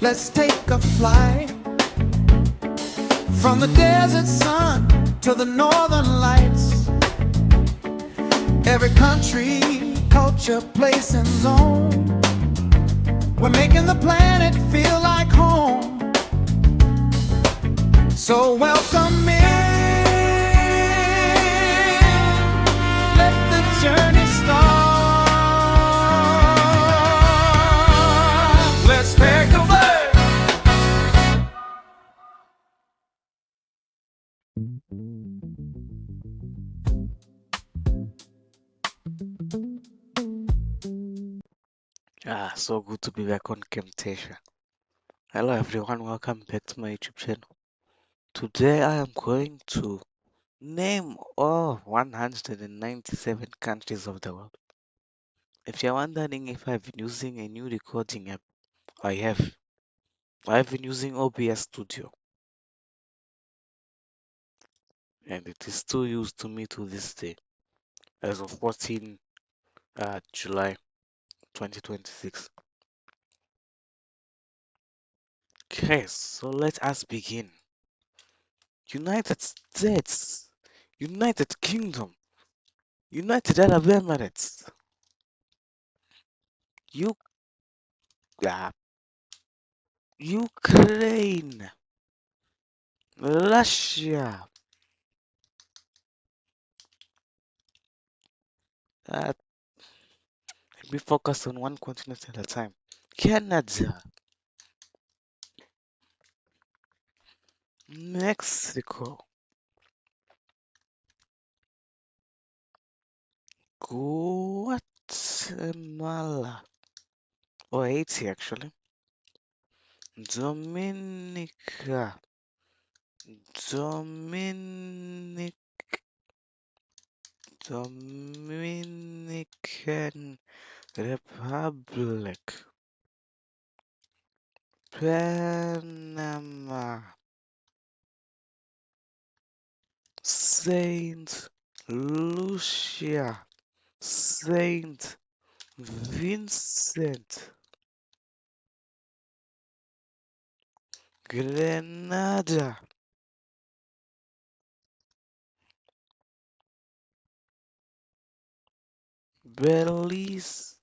Let's take a flight from the desert sun to the northern lights. Every country, culture, place, and zone. We're making the planet feel like home. So welcome in. Let the journey start. Let's take a flight. So good to be back on Camtasia. Hello everyone, welcome back to my YouTube channel. Today I am going to name all 197 countries of the world. If you're wondering if I've been using a new recording app, I have. I've been using OBS Studio and it is still used to me to this day as of 14 July 2026. Okay, so let us begin. United States, United Kingdom, United Arab Emirates, U uh, Ukraine, Russia, let me focus on one continent at a time. Canada, Mexico, Guatemala, or Haiti actually, Dominica, Dominic, Dominican Republic, Panama, Saint Lucia, Saint Vincent, Grenada, Belize,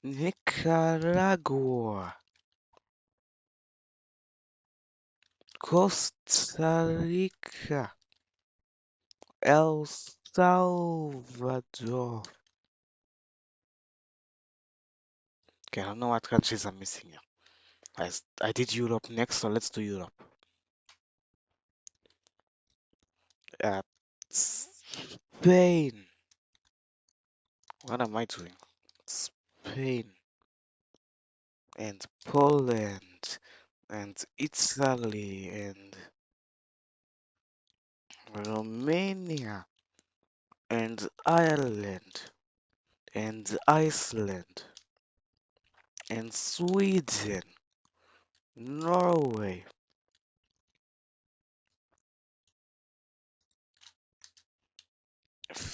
Nicaragua, Costa Rica, El Salvador. Okay, I don't know what countries I'm missing here. I did Europe next, so let's do Europe. Spain. What am I doing? Spain and Poland and Italy and Romania and Ireland and Iceland and Sweden, Norway,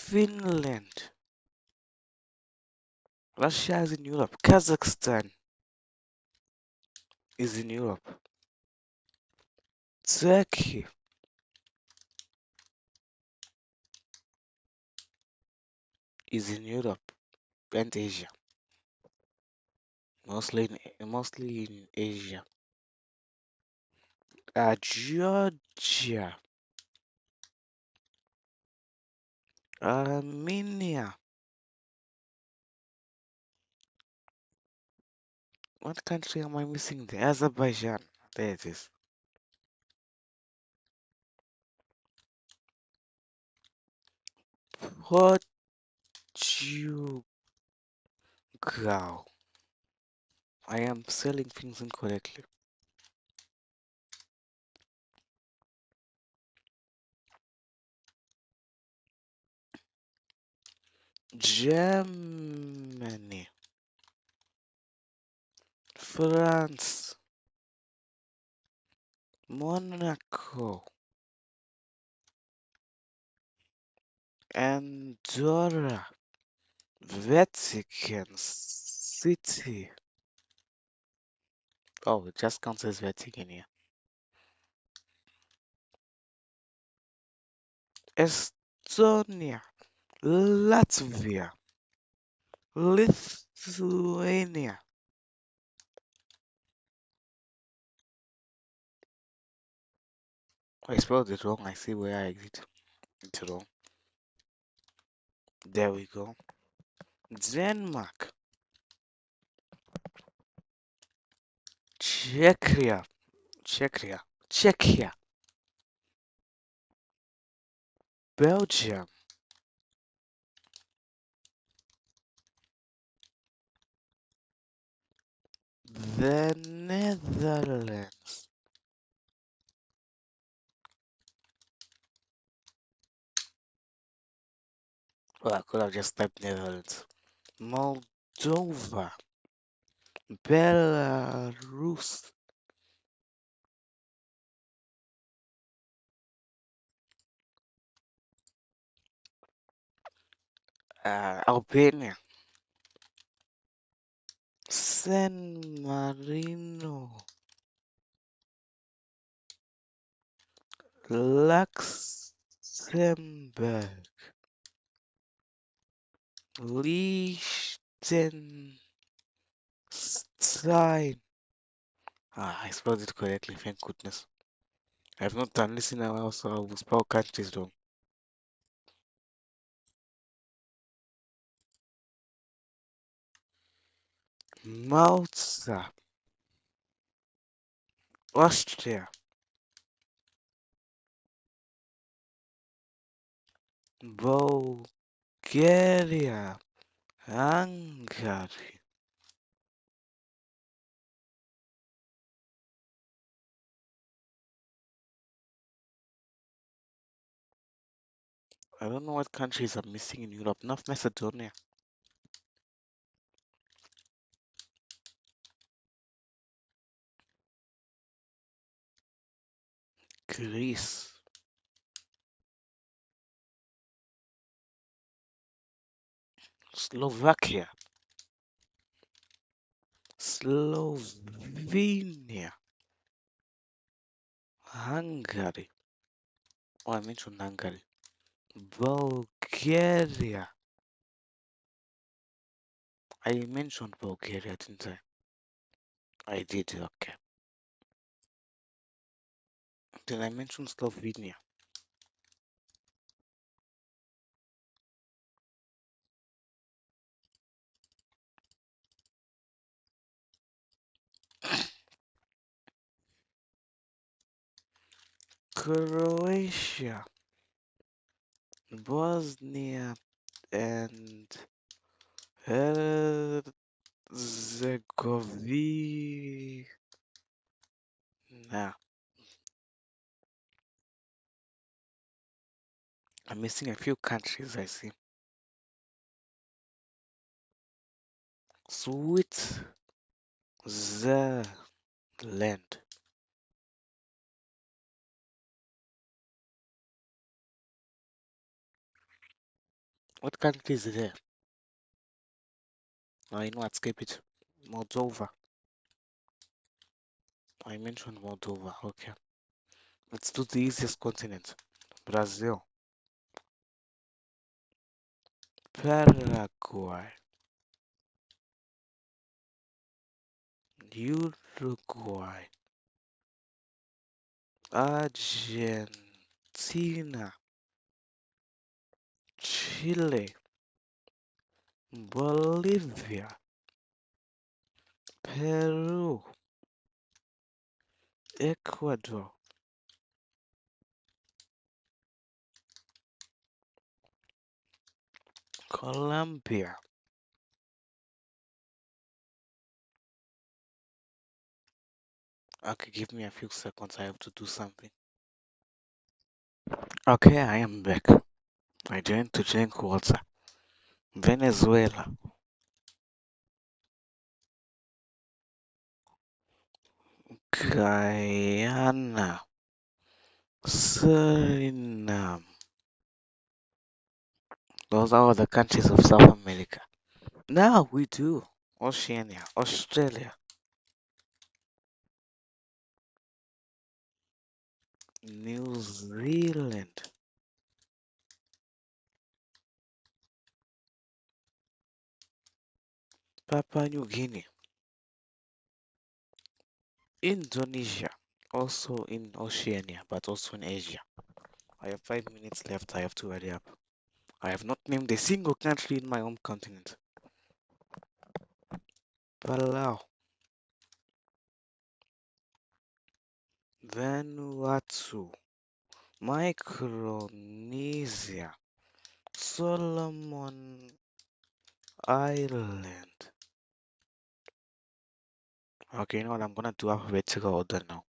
Finland. Russia is in Europe. Kazakhstan is in Europe. Turkey is in Europe and Asia. Mostly in Asia. Georgia, Armenia. What country am I missing there? Azerbaijan. There it is. Portugal. I am spelling things incorrectly. Germany, France, Monaco, Andorra, Vatican City. Oh, it just counts as Vatican here. Estonia, Latvia, Lithuania. I spelled it wrong. I see where I did it wrong. There we go. Denmark, Czechia, Belgium, the Netherlands. Well, I could have just typed Netherlands. Moldova, Belarus, Albania, San Marino, Luxembourg, Liechtenstein. I spelled it correctly, thank goodness. I've not done this in a while, so I will spell countries wrong. Malta, Austria, Bulgaria, Hungary, I don't know what countries I'm missing in Europe. North Macedonia, Greece, Slovakia, Slovenia, Hungary. Oh, I mentioned Hungary. Bulgaria. I mentioned Bulgaria, didn't I? I did, okay. Did I mention Slovenia? Croatia, Bosnia, and Herzegovina. I'm missing a few countries, I see. Switzerland. What country is there? I know, I'd skip it. Moldova. I mentioned Moldova, okay. Let's do the easiest continent. Brazil. Paraguay. Uruguay. Argentina. Chile. Bolivia. Peru. Ecuador. Colombia. Okay, give me a few seconds. I have to do something. Okay, I am back. I joined to drink water. Venezuela. Guyana. Suriname. Those are all the countries of South America. Now we do Oceania, Australia, New Zealand, Papua New Guinea, Indonesia, also in Oceania, but also in Asia. I have 5 minutes left. I have to hurry up. I have not named a single country in my home continent. Palau, Vanuatu, Micronesia, Solomon Island. Okay, you know what? I'm gonna do alphabetical order now.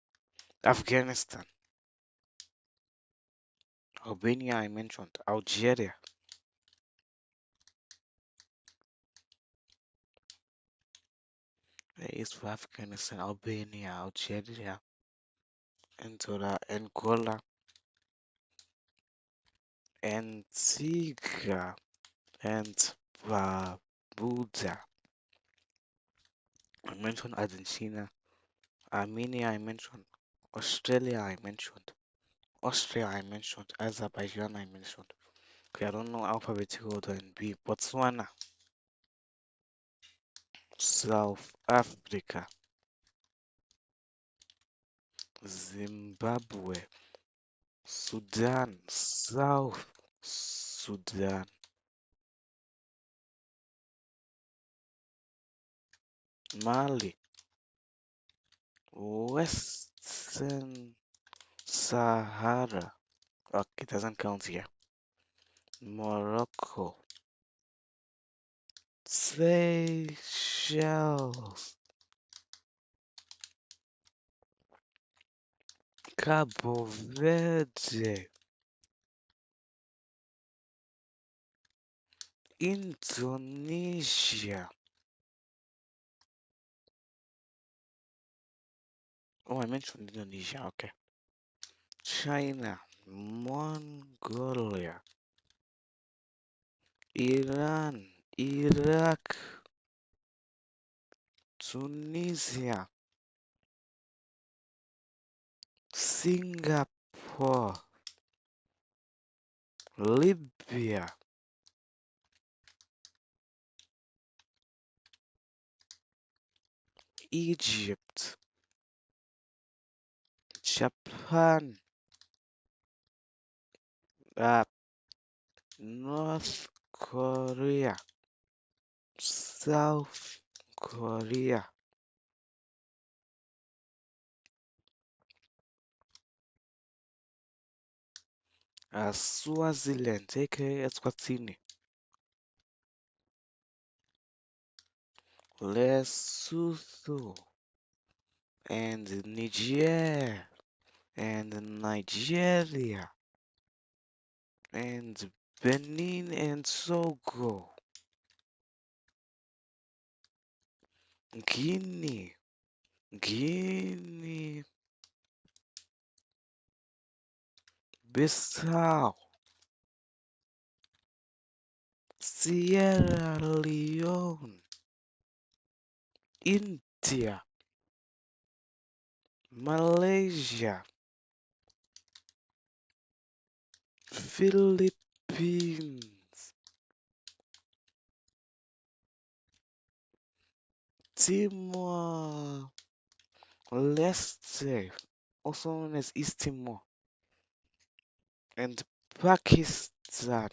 Afghanistan, Albania, I mentioned, Algeria, there is for Afghanistan, Albania, Algeria, Angola, Antigua, and Barbuda. I mentioned Argentina, Armenia, I mentioned Australia, I mentioned Austria, I mentioned Azerbaijan, I mentioned. Okay, I don't know alphabetical order in B. Botswana, South Africa, Zimbabwe, Sudan, South Sudan, Mali, Western Sahara. Okay, it doesn't count here. Morocco, Seychelles, Cabo Verde, Indonesia. Oh, I mentioned Indonesia. Okay. China, Mongolia, Iran, Iraq, Tunisia, Singapore, Libya, Egypt, Japan, uh, North Korea, South Korea, Swaziland, aka Eswatini, Lesotho, and Niger, and Nigeria, and Benin and Togo, Guinea, Guinea, Bissau, Sierra Leone, India, Malaysia, Philippines, Timor Leste, also known as East Timor, and Pakistan,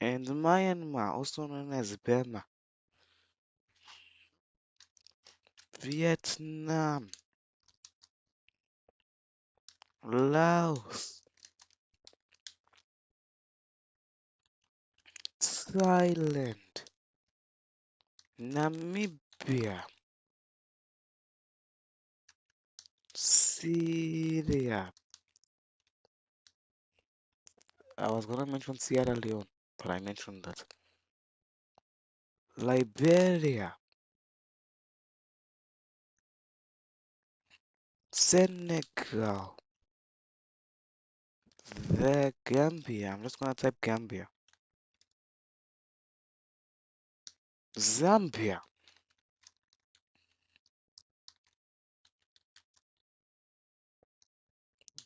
and Myanmar, also known as Burma, Vietnam, Laos, Thailand, Namibia, Syria. I was gonna mention Sierra Leone, but I mentioned that. Liberia, Senegal, the Gambia. I'm just gonna type Gambia. Zambia,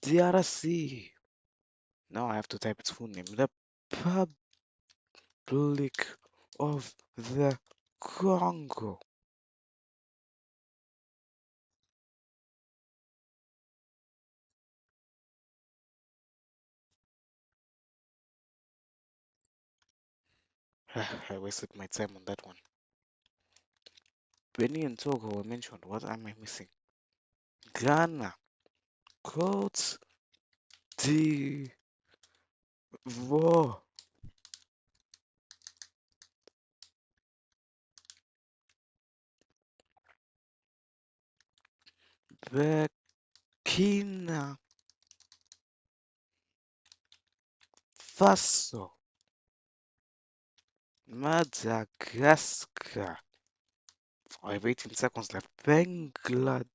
DRC. Now I have to type its full name. The Republic of the Congo. I wasted my time on that one. Benin and Togo were mentioned. What am I missing? Ghana, Cote d'Ivoire, Burkina Faso, Madagascar. I have 18 seconds left. Bangladesh,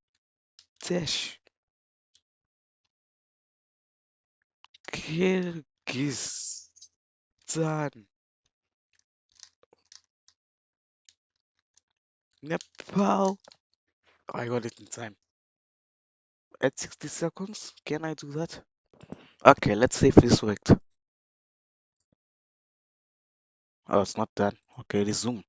Kyrgyzstan, Nepal. I got it in time. At 60 seconds, can I do that? Okay, let's see if this worked. Oh, it's not done. Okay, resume.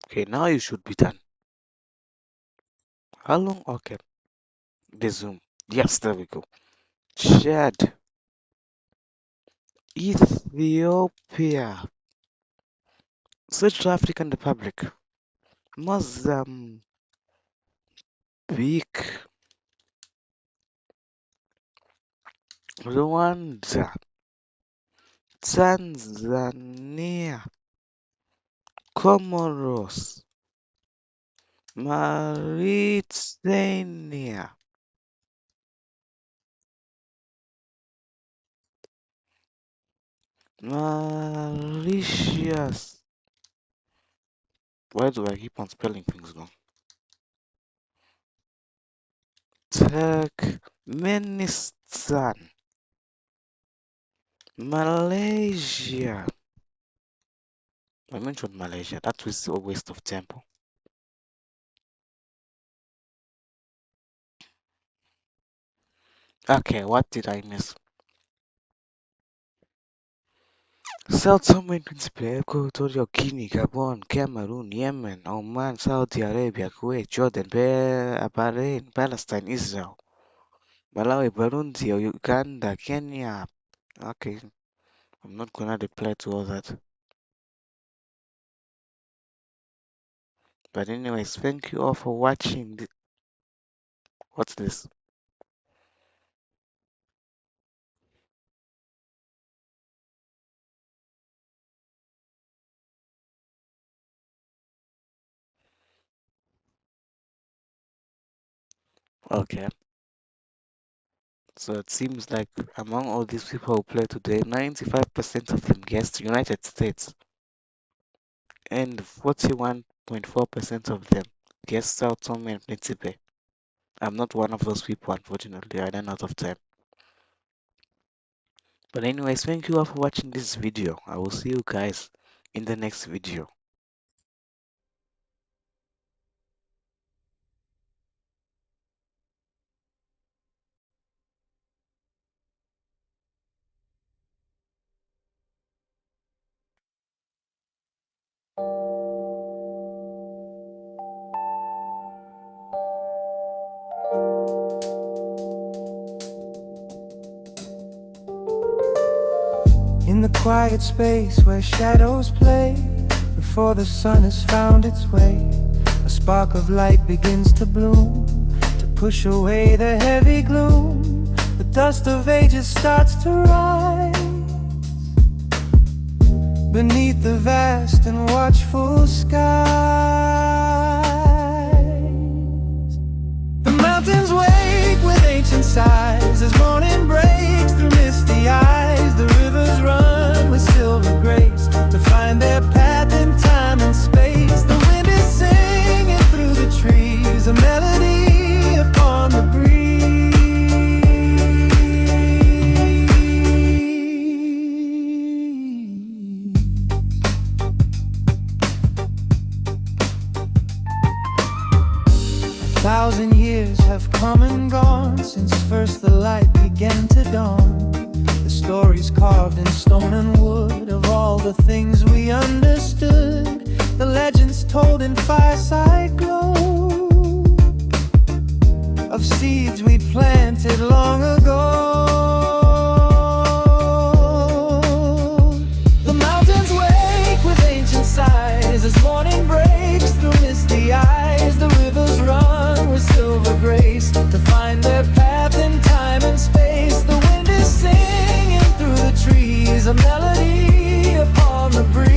Okay, now you should be done. How long? Okay, resume. Yes, there we go. Chad, Ethiopia, Central African Republic, Mozambique, Rwanda, Tanzania, Comoros, Mauritania, Mauritius. Why do I keep on spelling things wrong? Turkmenistan, Malaysia. I mentioned Malaysia. That was a waste of tempo. Okay, what did I miss? South Tome and Principe, Equatorial Guinea, Gabon, Cameroon, Yemen, Oman, Saudi Arabia, Kuwait, Jordan, Bahrain, Palestine, Israel, Malawi, Burundi, Uganda, Kenya. Okay, I'm not gonna reply to all that. But anyways, thank you all for watching. What's this? Okay. So it seems like among all these people who play today, 95% of them guessed United States, and 41.4% of them guessed Sao Tome and Principe. I'm not one of those people, unfortunately. I ran out of time. But anyways, thank you all for watching this video. I will see you guys in the next video. In the quiet space where shadows play, before the sun has found its way, a spark of light begins to bloom, to push away the heavy gloom. The dust of ages starts to rise beneath the vast and watchful skies. The mountains wake with ancient sighs as morning breaks through misty eyes. The rivers run with silver grace to find their path in time and space. The wind is singing through the trees, a melody upon the breeze. 1,000 years have come and gone since first the light began to dawn. The stories carved in stone and wood of all the things we understood, the legends told in fireside glow, of seeds we planted long ago. The mountains wake with ancient sighs as morning breaks through misty eyes. The rivers run with silver grace to find their path in time and space. The wind is singing through the trees, a melody upon the breeze.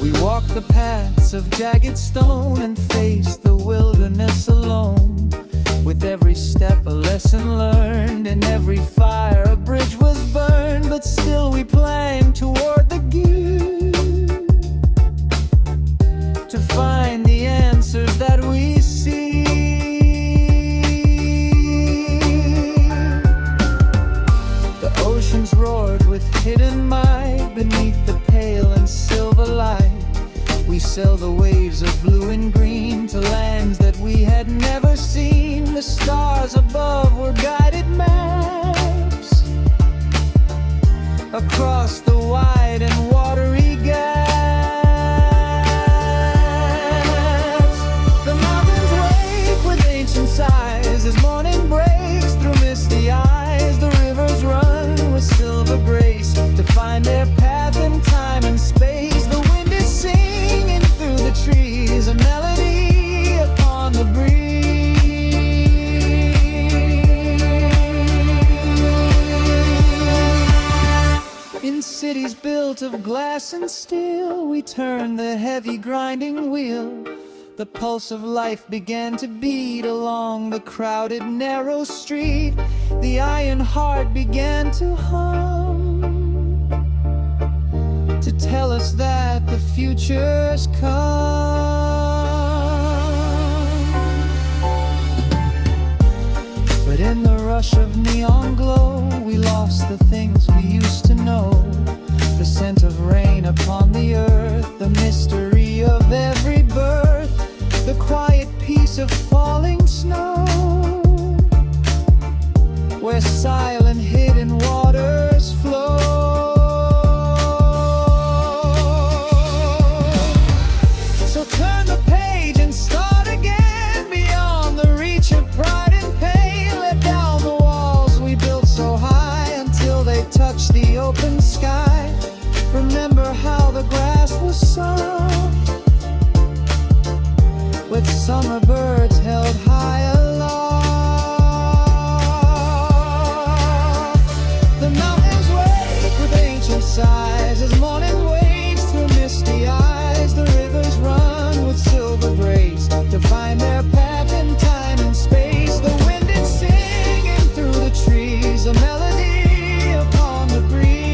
We walk the paths of jagged stone and face the wilderness alone. With every step a lesson learned, in every fire a bridge was burned. But still we climb toward the gear to find the answers that we see. The oceans roared with hidden might beneath the pale and silver light. We sail the waves of blue and green to lands that we had never seen. The stars above were guided maps across the wide and watery gaps. The mountains wake with ancient sighs as morning breaks through misty eyes. The rivers run with silver grace to find their path in time and space. The wind is singing through the trees, a melody upon the breeze. In cities built of glass and steel, we turned the heavy grinding wheel. The pulse of life began to beat along the crowded narrow street. The iron heart began to hum, to tell us that the future's come. But in the rush of neon glow, we lost the things we used to know. The scent of rain upon the earth, the mystery of every birth, the quiet peace of falling snow, where silent hidden waters flow. So turn the page and start again, beyond the reach of pride and pain. Let down the walls we built so high until they touch the open sky. Remember how the grass was soft, with summer birds held high aloft. The mountains wake with ancient sighs as morning waves through misty eyes. The rivers run with silver grace to find their path in time and space. The wind is singing through the trees, a melody upon the breeze.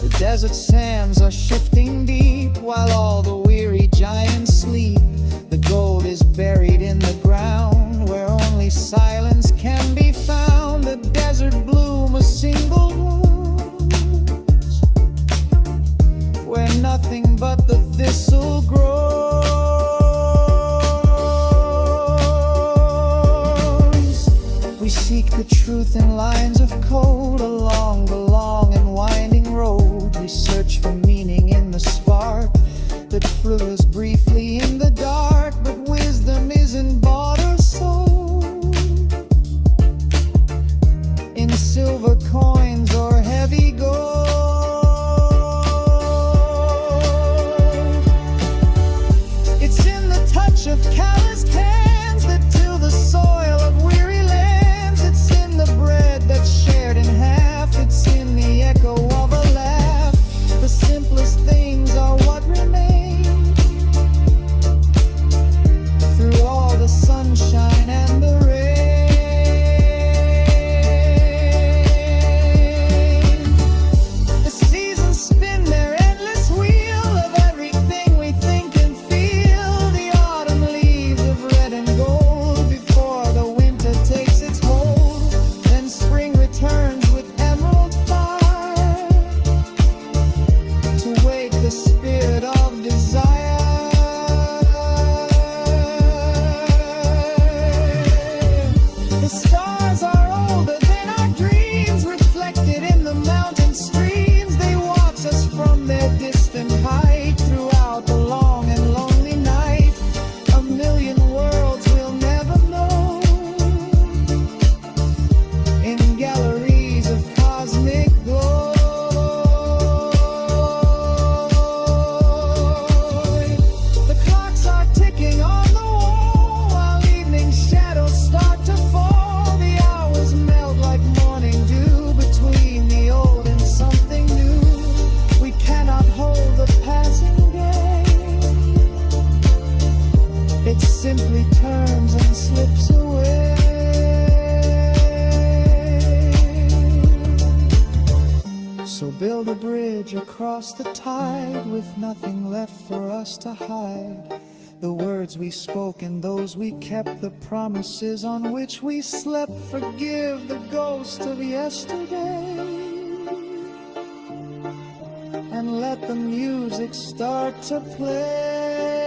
The desert sands are shifting deep while all the weary giants sleep. The gold is buried in the ground where only silence can be found. The desert bloom a single rose where nothing but the thistle grows. We seek the truth in lines of code along the long and winding road. We search for meaning in the spark that So build a bridge across the tide with nothing left for us to hide. The words we spoke and those we kept, the promises on which we slept. Forgive the ghost of yesterday and let the music start to play.